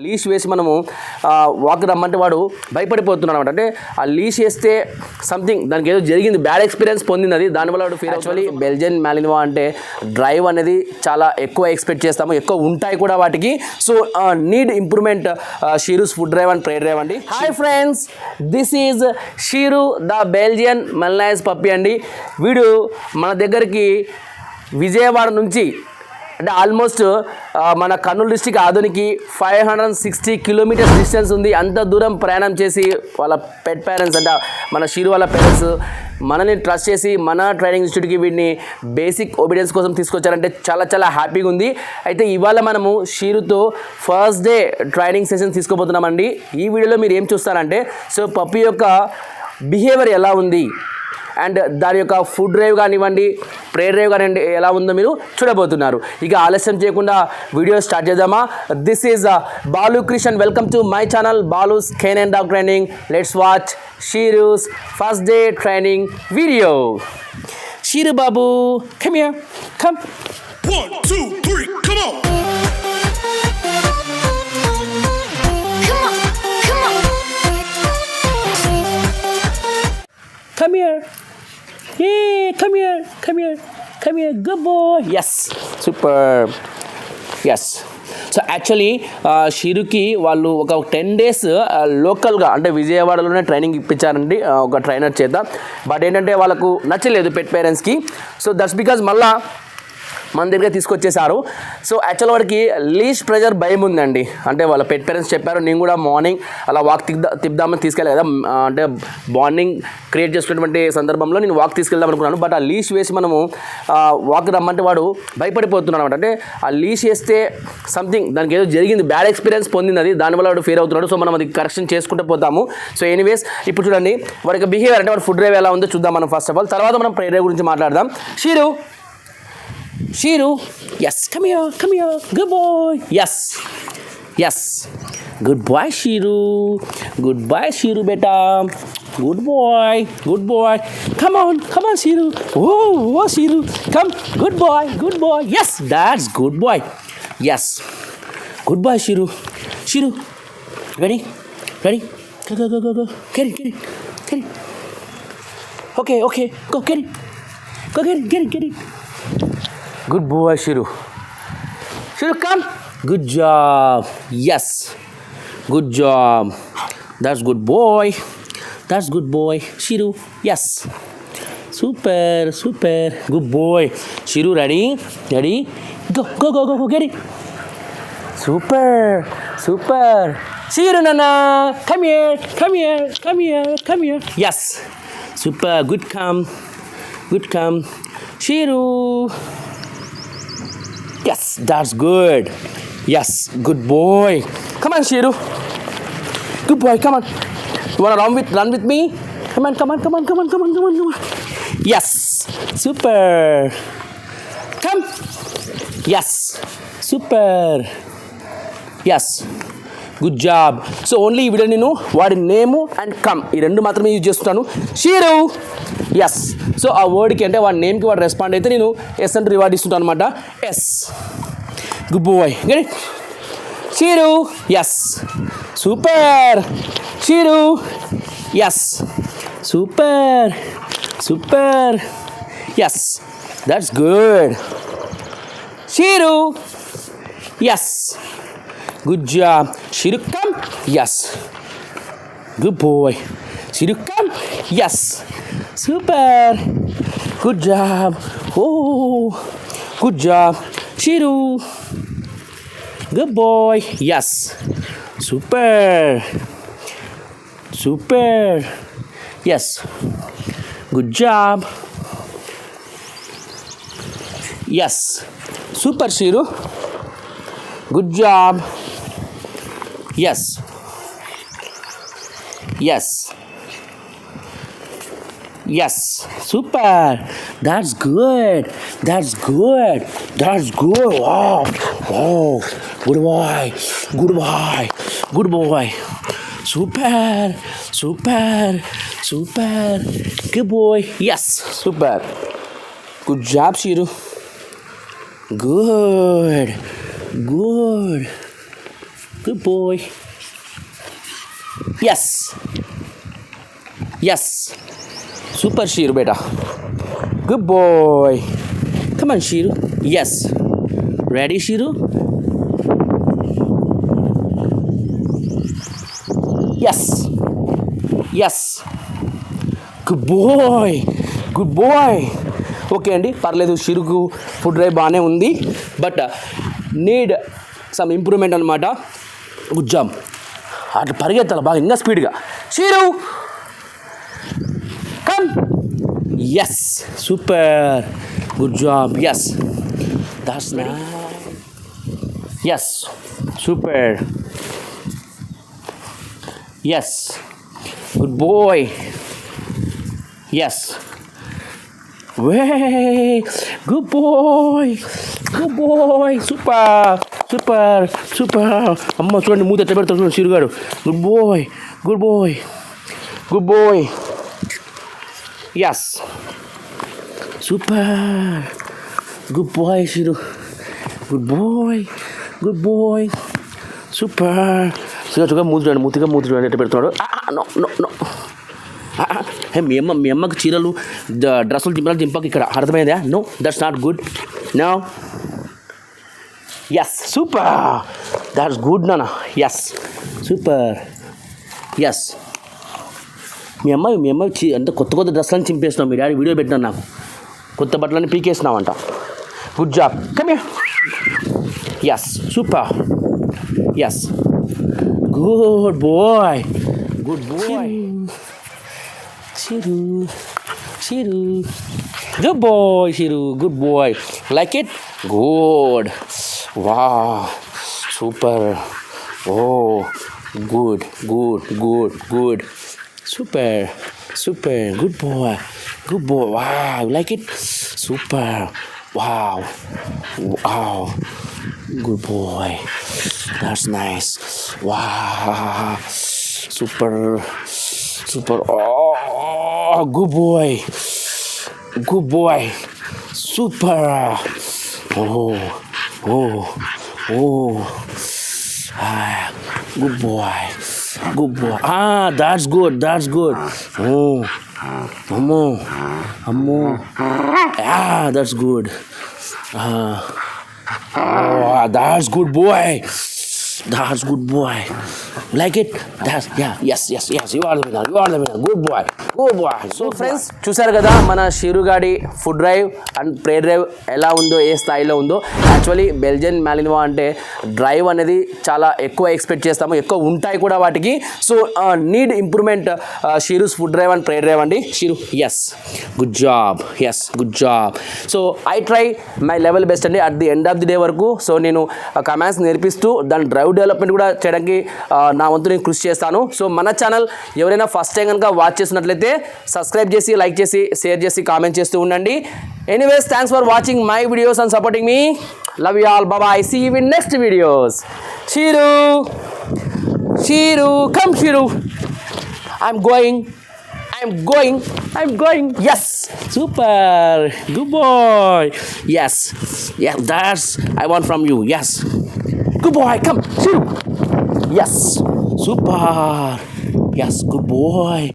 లీష్ వేసి మనము వాక్ రమ్మంటే వాడు భయపడిపోతున్నాడు అనమాట. అంటే ఆ లీష్ వేస్తే సంథింగ్ దానికి ఏదో జరిగింది, బ్యాడ్ ఎక్స్పీరియన్స్ పొందింది, అది దానివల్ల వాడు ఫీల్. యాక్చువల్లీ బెల్జియన్ మాలినోవా అంటే డ్రైవ్ అనేది చాలా ఎక్కువ ఎక్స్పెక్ట్ చేస్తాము, ఎక్కువ ఉంటాయి కూడా వాటికి. So need improvement Shiru's food drive and prey drive అండి. Hi friends, this is Shiru the Belgian Malinois puppy అండి. వీడు మన దగ్గరికి విజయవాడ నుంచి అంటే ఆల్మోస్ట్ మన కర్నూలు డిస్టిక్ ఆధునికి 560 కిలోమీటర్స్ డిస్టెన్స్ ఉంది. అంత దూరం ప్రయాణం చేసి వాళ్ళ పెట్ పేరెంట్స్ అంటే మన షీరు వాళ్ళ పేరెంట్స్ మనల్ని ట్రస్ట్ చేసి మన ట్రైనింగ్ ఇన్స్టిట్యూట్కి వీడిని బేసిక్ ఒబీడియన్స్ కోసం తీసుకొచ్చారంటే చాలా చాలా హ్యాపీగా ఉంది. అయితే ఇవాళ మనము షీరుతో ఫస్ట్ డే ట్రైనింగ్ సెషన్ తీసుకోబోతున్నామండి. ఈ వీడియోలో మీరు ఏం చూస్తారంటే సో పప్పి యొక్క బిహేవియర్ ఎలా ఉంది అండ్ దాని యొక్క ఫుడ్ డ్రైవ్ కానివ్వండి, ప్రే డ్రైవ్ కానివ్వండి ఎలా ఉందో మీరు చూడబోతున్నారు. ఇక ఆలస్యం చేయకుండా వీడియో స్టార్ట్ చేద్దామా. This is Balu Krishan. Welcome to my channel Balu's cane and dog training. Let's watch Shiru's first day training video. Shiru బాబు, come here, come. 1, 2, 3, come on! Come here. Hey, come here, come here, come here. Good boy. Yes, superb. Yes. So actually షీరుకి వాళ్ళు ఒక 10 days లోకల్గా అంటే విజయవాడలోనే training ఇప్పించారండి ఒక trainer చేత. But ఏంటంటే వాళ్ళకు నచ్చలేదు పెట్ పేరెంట్స్కి. సో దట్స్ బికాజ్ మళ్ళా మన దగ్గర తీసుకొచ్చేసారు. సో యాక్చువల్ వాడికి లీష్ ప్రెజర్ భయం ఉందండి. అంటే వాళ్ళ పెట్ పేరెంట్స్ చెప్పారు, నేను కూడా మార్నింగ్ అలా వాక్ తిప్పుదామని తీసుకెళ్ళాలి కదా, అంటే బాండింగ్ క్రియేట్ చేసుకున్నటువంటి సందర్భంలో నేను వాక్ తీసుకెళ్దాం అనుకున్నాను. బట్ ఆ లీష్ వేసి మనము వాక్ రమ్మంటే వాడు భయపడిపోతున్నాడు అనమాట. అంటే ఆ లీష్ వేస్తే సంథింగ్ దానికి ఏదో జరిగింది, బ్యాడ్ ఎక్స్పీరియన్స్ పొందింది, అది దానివల్ల వాడు ఫీల్ అవుతున్నాడు. సో మనం అది కరెక్షన్ చేసుకుంటూ పోతాము. సో ఎనీవేస్ ఇప్పుడు చూడండి వాడి బిహేవియర్ అంటే వాడు ఫుడ్ డ్రైవ్ ఎలా ఉందో చూద్దాం మనం ఫస్ట్ ఆఫ్ ఆల్. తర్వాత మనం ప్రే డ్రైవ్ గురించి మాట్లాడదాం. షీరు, Shiru, yes, come here, come here, good boy, yes, yes, good boy Shiru, beta, good boy, come on Shiru, oh Shiru, come, good boy, yes, that's good boy, yes, good boy Shiru, ready, go, get it, okay, go get it. Good boy, Shiru. Shiru, come. Good job. Yes. Good job. That's good boy. Shiru. Yes. Super. Good boy. Shiru, ready? Go. Get it. Super. Shiru, Nana. Come here. Yes. Super. Good come. Shiru. Yes, that's good. Yes, good boy. Come on, Shiru. Good boy, come on. You wanna run with me? Come on. Yes, super. Come. Yes, super. Yes, good job. So only video నేను వాడి name and come ఈ రెండు మాత్రమే use చేస్తున్నాను. షీరు, yes. So ఆ వర్డ్కి అంటే వాడి నేమ్కి వాడు రెస్పాండ్ అయితే నేను ఎస్ అంటే రివార్డ్ ఇస్తుంటాను అనమాట. Yes, good boy, get. Shiru, yes, super. Shiru, yes, super. Yes, that's good. Shiru, yes, good job. Shiru, come. Yes. Good boy. Shiru, come. Yes. Super. Good job. Oh, good job. Shiru. Good boy. Yes. Super. Yes. Good job. Yes. Super, Shiru. Good job. Yes. Super. That's good. Wow. Good boy. Super. Good boy. Yes. Super. Good job, Shiru. Good. Good boy. Yes. Yes. Super Shiru beta. Good boy. Come on, Shiru. Yes. Ready, Shiru? Yes. Yes. Good boy. Good boy. Okay అండి, పర్లేదు, షిరుకు food drive బాగానే ఉంది, but need some improvement అనమాట. Good job. అట్లా పరిగెత్తాలి బాగా, ఇంకా స్పీడ్గా. Shiru come. Yes, super, good job. Yes, that's nice. Yes, super. Yes, good boy. Yes, way, good boy, good boy, super, super, super. అమ్మ చూడండి, మూత ఎట్ట పెడతాడు చూడండి షిరుగాడు. Good boy, good boy, good boy. Yes, super, good boy Shiru. Good boy, good boy, super. చూడండి, మూత చూడండి, మూత చూడండి ఎట్ట పెడుతున్నాడు. No no no. మీ అమ్మకి చీరలు డ్రెస్సులు దింపక ఇక్కడ, అర్థమైందా? No, that's not good. No. Yes, super, that's good నాన్న. Yes, super. ఎస్, మీ అమ్మాయి అంటే కొత్త డ్రెస్సులని చింపేసినావు. మీ డాడీ వీడియో పెట్టినాను, నాకు కొత్త బట్టలని పీకేసినావంట. Good job. Come here. Yes, super. Yes, good boy, good boy. Shiru, Shiru, good boy, Shiru, good boy. Like it? Good. Wow, super. Oh, good, good, good, good. Super, super, good boy, good boy. Wow, like it? Super. Wow, wow, good boy. That's nice. Wow, super. Super. Oh, good boy. Good boy. Super. Oh, oh, oh. Ah, good boy. Good boy. Ah, that's good. That's good. Oh, Ammo. Ammo. Ah, that's good. Ah. Oh, that's good boy. That's good boy. Like it? That's, yeah, yes. You are the winner. Good boy. So friends, చూసారు కదా మన షిరుగాడి food drive and prey drive ఎలా ఉందో, ఏ స్థాయిలో ఉందో. Actually Belgian మాలినోవా అంటే drive అనేది చాలా ఎక్కువ ఎక్స్పెక్ట్ చేస్తాము, ఎక్కువ ఉంటాయి కూడా వాటికి. So need improvement Shiru's food drive and prey drive అండి. Shiru, yes, good job. Yes, good job. So I try my level best అండి at the end of the day వరకు. సో నేను కమాండ్స్ నేర్పిస్తూ దాని డ్రైవ్ డెవలప్మెంట్ కూడా చేయడానికి నా వంతు నేను కృషి చేస్తాను. సో మన ఛానల్ ఎవరైనా ఫస్ట్ టైం కనుక వాచ్ చేసినట్లయితే సబ్స్క్రైబ్ చేసి, లైక్ చేసి, షేర్ చేసి, కామెంట్ చేస్తూ ఉండండి. Anyways, thanks for watching my videos and supporting me. Love you all. Bye. See you in next videos. Shiru, Shiru, come Shiru. I'm going. Yes, super, good boy. Yes, yeah, that's I want from you. Yes, good boy. Come, Shiru. Yes, super. Yes, good boy.